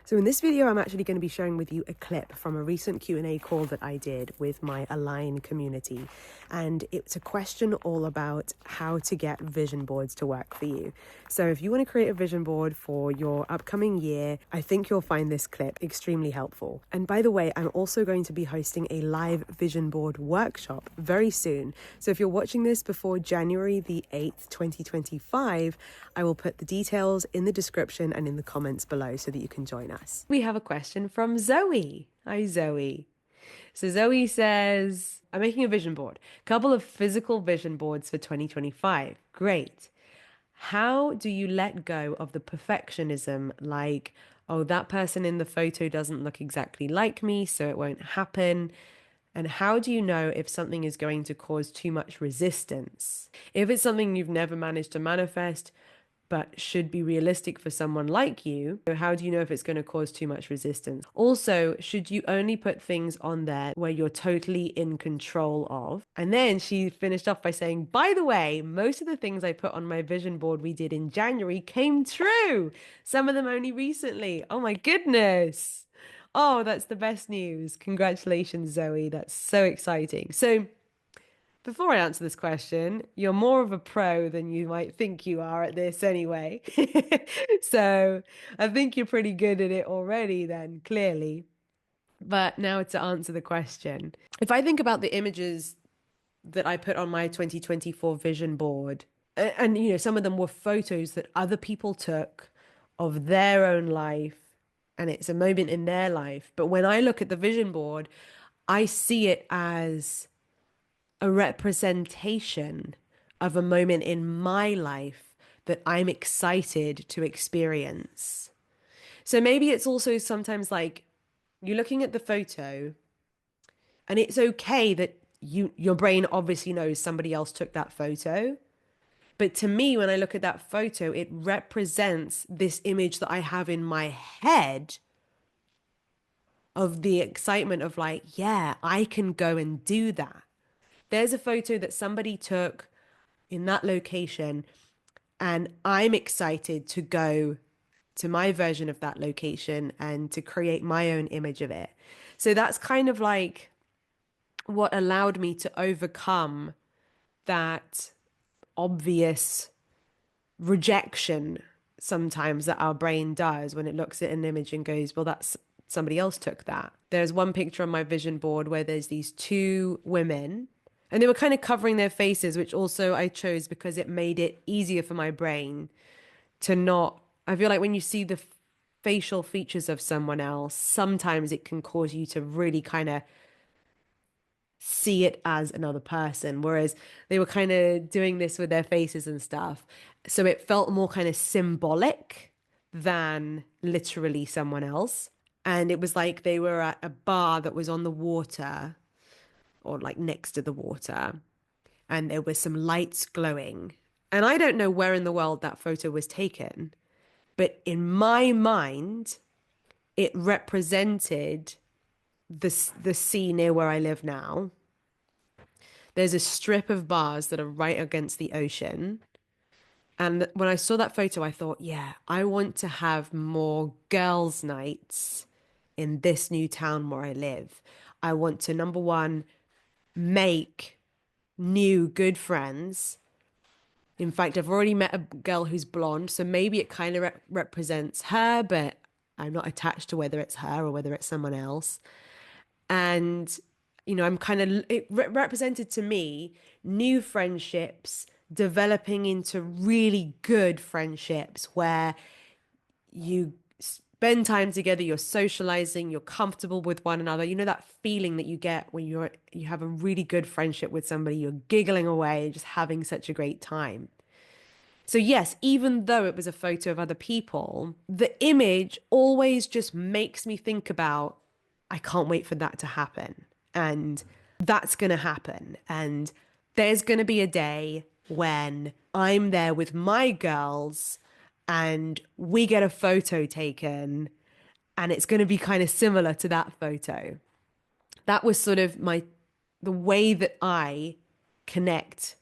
So in this video, I'm actually going to be sharing with you a clip from a recent Q&A call that I did with my Align community. And it's a question all about how to get vision boards to work for you. So if you want to create a vision board for your upcoming year, I think you'll find this clip extremely helpful. And by the way, I'm also going to be hosting a live vision board workshop very soon. So if you're watching this before January the 8th, 2025, I will put the details in the description and in the comments below so that you can join us. We have a question from Zoe. Hi, Zoe. So Zoe says, I'm making a vision board, couple of physical vision boards for 2025. Great. How do you let go of the perfectionism? Like, oh, that person in the photo doesn't look exactly like me, so it won't happen. And how do you know if something is going to cause too much resistance? If it's something you've never managed to manifest, but should be realistic for someone like you, how do you know if it's going to cause too much resistance? Also, should you only put things on there where you're totally in control of? And then she finished off by saying, by the way, most of the things I put on my vision board we did in January came true. Some of them only recently. Oh my goodness. Oh, that's the best news. Congratulations, Zoe. That's so exciting. So, before I answer this question, you're more of a pro than you might think you are at this anyway. So I think you're pretty good at it already then, clearly. But now to answer the question. If I think about the images that I put on my 2024 vision board, and you know, some of them were photos that other people took of their own life, and it's a moment in their life. But when I look at the vision board, I see it as a representation of a moment in my life that I'm excited to experience. So maybe it's also sometimes like you're looking at the photo and it's okay that your brain obviously knows somebody else took that photo. But to me, when I look at that photo, it represents this image that I have in my head of the excitement of like, yeah, I can go and do that. There's a photo that somebody took in that location, and I'm excited to go to my version of that location and to create my own image of it. So that's kind of like what allowed me to overcome that obvious rejection sometimes that our brain does when it looks at an image and goes, well, that's somebody else took that. There's one picture on my vision board where there's these two women and they were kind of covering their faces, which also I chose because it made it easier for my brain to not. I feel like when you see the facial features of someone else, sometimes it can cause you to really kind of see it as another person, whereas they were kind of doing this with their faces and stuff. So it felt more kind of symbolic than literally someone else. And it was like they were at a bar that was on the water or like next to the water, and there were some lights glowing. And I don't know where in the world that photo was taken, but in my mind, it represented the sea near where I live now. There's a strip of bars that are right against the ocean. And when I saw that photo, I thought, yeah, I want to have more girls' nights in this new town where I live. I want to, number one, make new good friends. In fact, I've already met a girl who's blonde, so maybe it kind of represents her, but I'm not attached to whether it's her or whether it's someone else. And, you know, I'm kind of, it represented to me new friendships developing into really good friendships where you spend time together, you're socializing, you're comfortable with one another. You know, that feeling that you get when you have a really good friendship with somebody, you're giggling away, just having such a great time. So yes, even though it was a photo of other people, the image always just makes me think about, I can't wait for that to happen. And that's going to happen. And there's going to be a day when I'm there with my girls and we get a photo taken and it's going to be kind of similar to that photo. That was sort of the way that I connect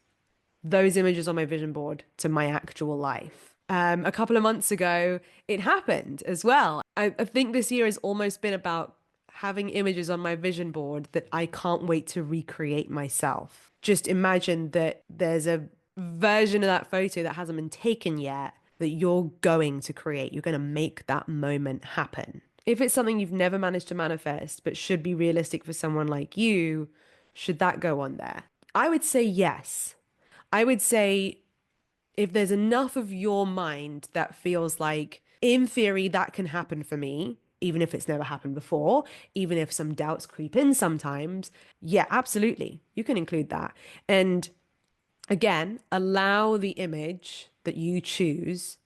those images on my vision board to my actual life. A couple of months ago, it happened as well. I think this year has almost been about having images on my vision board that I can't wait to recreate myself. Just imagine that there's a version of that photo that hasn't been taken yet that you're going to create. You're going to make that moment happen. If it's something you've never managed to manifest, but should be realistic for someone like you, should that go on there? I would say yes. I would say if there's enough of your mind that feels like, in theory, that can happen for me, even if it's never happened before, even if some doubts creep in sometimes, yeah, absolutely. You can include that. And again, allow the image that you choose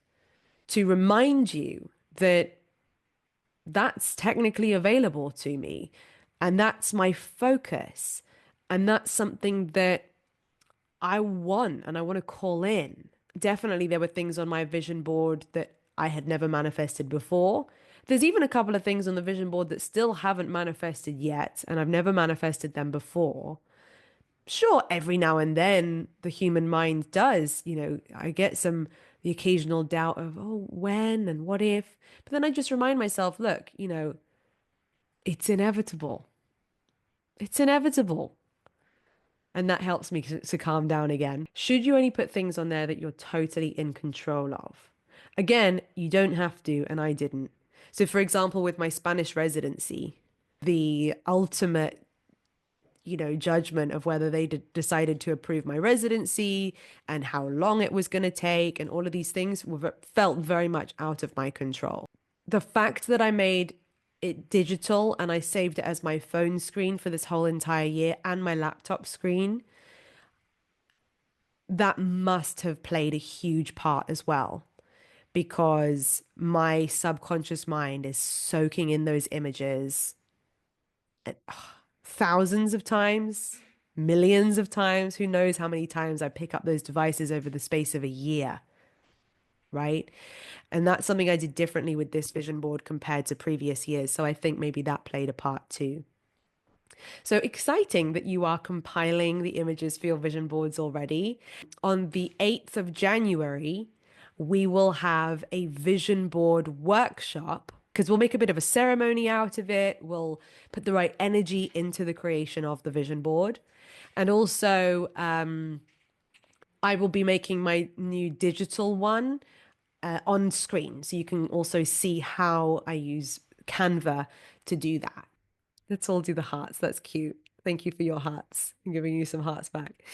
to remind you that that's technically available to me. And that's my focus. And that's something that I want and I want to call in. Definitely, there were things on my vision board that I had never manifested before. There's even a couple of things on the vision board that still haven't manifested yet, and I've never manifested them before. Sure, every now and then the human mind does, I get the occasional doubt of, oh, when and what if? But then I just remind myself, look, it's inevitable. It's inevitable. And that helps me to calm down again. Should you only put things on there that you're totally in control of? Again, you don't have to, and I didn't. So, for example, with my Spanish residency, the ultimate, judgment of whether they decided to approve my residency and how long it was going to take and all of these things felt very much out of my control. The fact that I made it digital and I saved it as my phone screen for this whole entire year and my laptop screen, that must have played a huge part as well because my subconscious mind is soaking in those images thousands of times, millions of times. Who knows how many times I pick up those devices over the space of a year, right? And that's something I did differently with this vision board compared to previous years. So I think maybe that played a part too. So exciting that you are compiling the images for your vision boards already. On the 8th of January, we will have a vision board workshop because we'll make a bit of a ceremony out of it. We'll put the right energy into the creation of the vision board. And also, I will be making my new digital one on screen. So you can also see how I use Canva to do that. Let's all do the hearts. That's cute. Thank you for your hearts. I'm giving you some hearts back.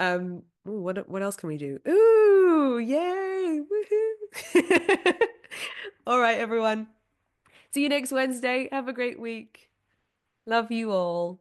Ooh, what else can we do? Ooh, yay! Woohoo! All right, everyone. See you next Wednesday. Have a great week. Love you all.